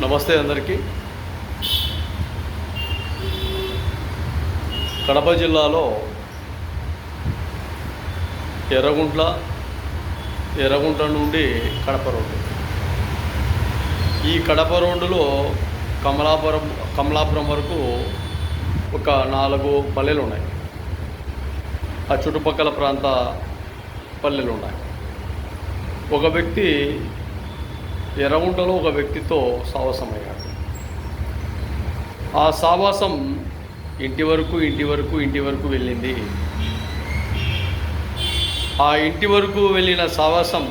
నమస్తే అందరికీ. కడప జిల్లాలో ఎర్రగుంట్ల నుండి కడప రోడ్డు. ఈ కడప రోడ్డులో కమలాపురం వరకు ఒక 4 పల్లెలు ఉన్నాయి. ఆ చుట్టుపక్కల ప్రాంత పల్లెలు ఉన్నాయి. ఒక వ్యక్తి ఎర్రగుంటలో ఒక వ్యక్తితో సావాసమయ్యాడు. ఆ సావాసం ఇంటి వరకు వెళ్ళింది. ఆ ఇంటి వరకు వెళ్ళిన సావాసం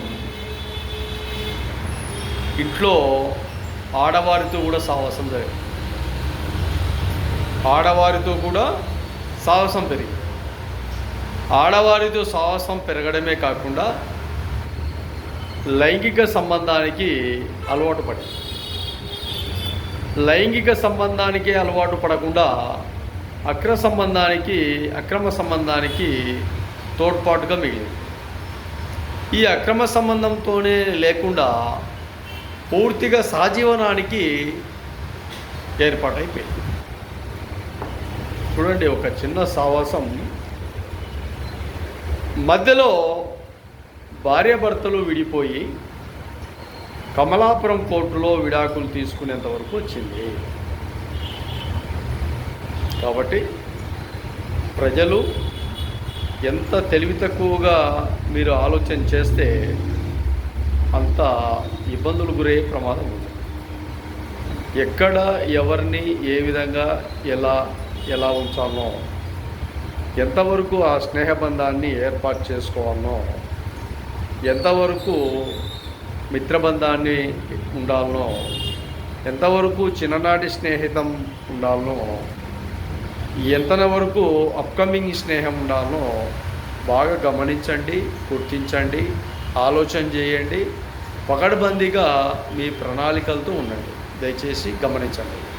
ఇంట్లో ఆడవారితో కూడా సావాసం జరిగింది. ఆడవారితో కూడా సావాసం పెరిగింది. ఆడవారితో సావాసం పెరగడమే కాకుండా లైంగిక సంబంధానికి అలవాటు పడింది. లైంగిక సంబంధానికి అలవాటు పడకుండా అక్రమ సంబంధానికి తోడ్పాటుగా మిగిలింది. ఈ అక్రమ సంబంధంతోనే లేకుండా పూర్తిగా సహజీవనానికి ఏర్పాటైపోయింది. చూడండి, ఒక చిన్న సావాసం మధ్యలో భార్యాభర్తలు విడిపోయి కమలాపురం కోర్టులో విడాకులు తీసుకునేంత వరకు వచ్చింది. కాబట్టి ప్రజలు ఎంత తెలివి తక్కువగా మీరు ఆలోచన చేస్తే అంత ఇబ్బందులు గురయ్యే ప్రమాదం ఉంది. ఎక్కడ ఎవరిని ఏ విధంగా ఎలా ఉంచాలనో, ఎంతవరకు ఆ స్నేహబంధాన్ని ఏర్పాటు చేసుకోవాలనో, ఎంతవరకు మిత్రబంధాన్ని ఉండాలనో, ఎంతవరకు చిన్ననాటి స్నేహితం ఉండాలనో, ఎంతవరకు అప్కమింగ్ స్నేహం ఉండాలనో బాగా గమనించండి, గుర్తించండి, ఆలోచన చేయండి. పకడ్బందీగా మీ ప్రణాళికలతో ఉండండి. దయచేసి గమనించండి.